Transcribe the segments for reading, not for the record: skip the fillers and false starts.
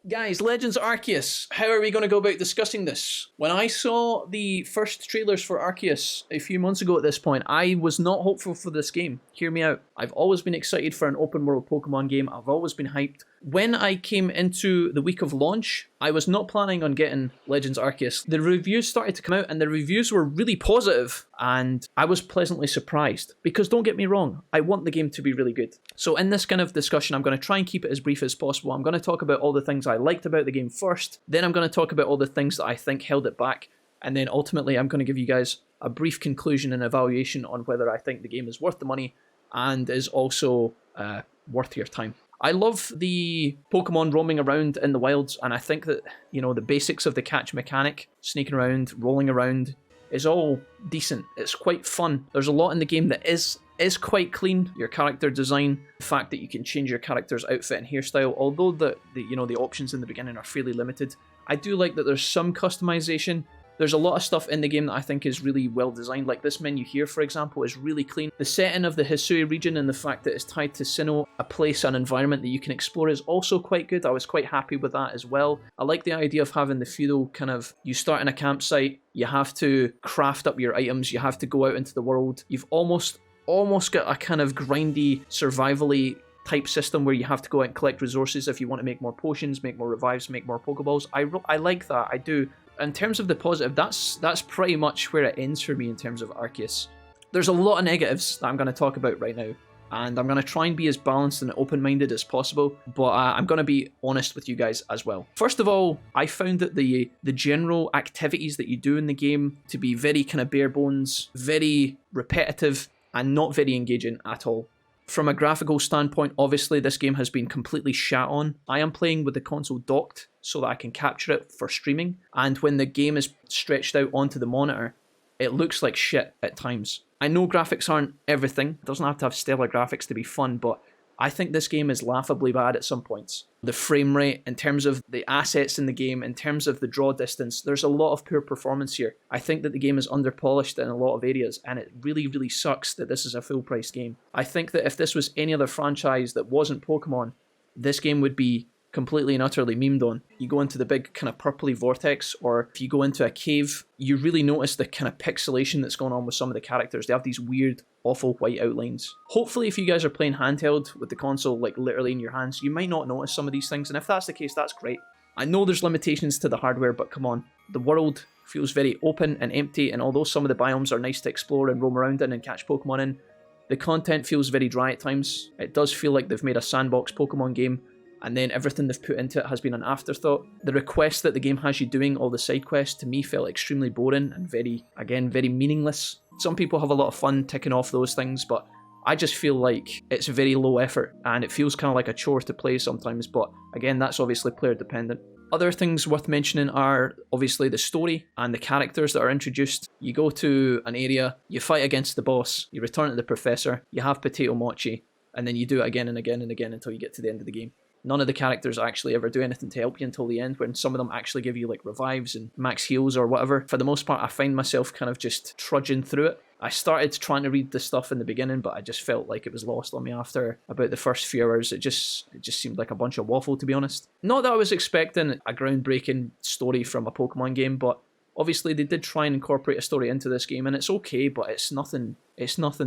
Guys, Legends Arceus, how are we going to go about discussing this? When I saw the first trailers for Arceus a few months ago at this point, I was not hopeful for this game. Hear me out. I've always been excited for an open world Pokemon game. I've always been hyped. When I came into the week of launch, I was not planning on getting Legends Arceus. The reviews started to come out and the reviews were really positive, and I was pleasantly surprised. Because don't get me wrong, I want the game to be really good. So in this kind of discussion, I'm going to try and keep it as brief as possible. I'm going to talk about all the things I liked about the game first, then I'm going to talk about all the things that I think held it back, and then ultimately I'm going to give you guys a brief conclusion and evaluation on whether I think the game is worth the money and is also worth your time. I love the Pokemon roaming around in the wilds, and I think that, you know, the basics of the catch mechanic, sneaking around, rolling around, is all decent. It's quite fun. There's a lot in the game that is quite clean. Your character design, the fact that you can change your character's outfit and hairstyle, although the options in the beginning are fairly limited. I do like that there's some customization. There's a lot of stuff in the game that I think is really well designed, like this menu here, for example, is really clean. The setting of the Hisui region and the fact that it's tied to Sinnoh, a place, an environment that you can explore, is also quite good. I was quite happy with that as well. I like the idea of having the feudal kind of, you start in a campsite, you have to craft up your items, you have to go out into the world. You've almost got a kind of grindy, survival-y type system where you have to go out and collect resources if you want to make more potions, make more revives, make more Pokeballs. I like that, I do. In terms of the positive, that's pretty much where it ends for me in terms of Arceus. There's a lot of negatives that I'm going to talk about right now, and I'm going to try and be as balanced and open-minded as possible, but I'm going to be honest with you guys as well. First of all, I found that the general activities that you do in the game to be very kind of bare bones, very repetitive, and not very engaging at all. From a graphical standpoint, obviously this game has been completely shat on. I am playing with the console docked so that I can capture it for streaming, and when the game is stretched out onto the monitor, it looks like shit at times. I know graphics aren't everything, it doesn't have to have stellar graphics to be fun, but I think this game is laughably bad at some points. The frame rate, in terms of the assets in the game, in terms of the draw distance, there's a lot of poor performance here. I think that the game is underpolished in a lot of areas, and it really, really sucks that this is a full-price game. I think that if this was any other franchise that wasn't Pokemon, this game would be completely and utterly memed on. You go into the big kind of purpley vortex, or if you go into a cave, you really notice the kind of pixelation that's going on with some of the characters. They have these weird, awful white outlines. Hopefully if you guys are playing handheld with the console like literally in your hands, you might not notice some of these things, and if that's the case, that's great. I know there's limitations to the hardware, but come on. The world feels very open and empty, and although some of the biomes are nice to explore and roam around in and catch Pokemon in, the content feels very dry at times. It does feel like they've made a sandbox Pokemon game, and then everything they've put into it has been an afterthought. The requests that the game has you doing, all the side quests, to me felt extremely boring and very meaningless. Some people have a lot of fun ticking off those things, but I just feel like it's very low effort, and it feels kind of like a chore to play sometimes, but again, that's obviously player dependent. Other things worth mentioning are obviously the story and the characters that are introduced. You go to an area, you fight against the boss, you return to the professor, you have Potato Mochi, and then you do it again and again and again until you get to the end of the game. None of the characters actually ever do anything to help you until the end, when some of them actually give you like revives and max heals or whatever. For the most part, I find myself kind of just trudging through it. I started trying to read the stuff in the beginning, but I just felt like it was lost on me after about the first few hours. It just seemed like a bunch of waffle, to be honest. Not that I was expecting a groundbreaking story from a Pokemon game, but obviously they did try and incorporate a story into this game, and it's okay, but it's nothing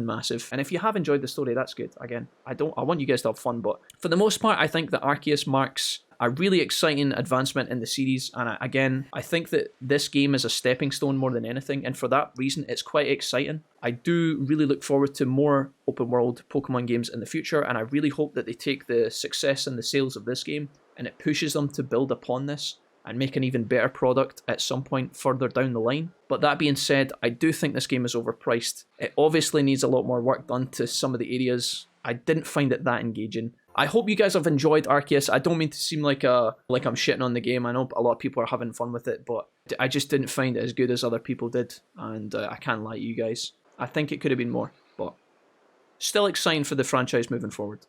massive. And if you have enjoyed the story, that's good. Again, I want you guys to have fun, but for the most part, I think that Arceus marks a really exciting advancement in the series, and again, I think that this game is a stepping stone more than anything, and for that reason, it's quite exciting. I do really look forward to more open world Pokemon games in the future, and I really hope that they take the success and the sales of this game, and it pushes them to build upon this and make an even better product at some point further down the line. But that being said, I do think this game is overpriced. It obviously needs a lot more work done to some of the areas. I didn't find it that engaging. I hope you guys have enjoyed Arceus. I don't mean to seem like I'm shitting on the game. I know a lot of people are having fun with it, but I just didn't find it as good as other people did, and I can't lie to you guys. I think it could have been more, but still exciting for the franchise moving forward.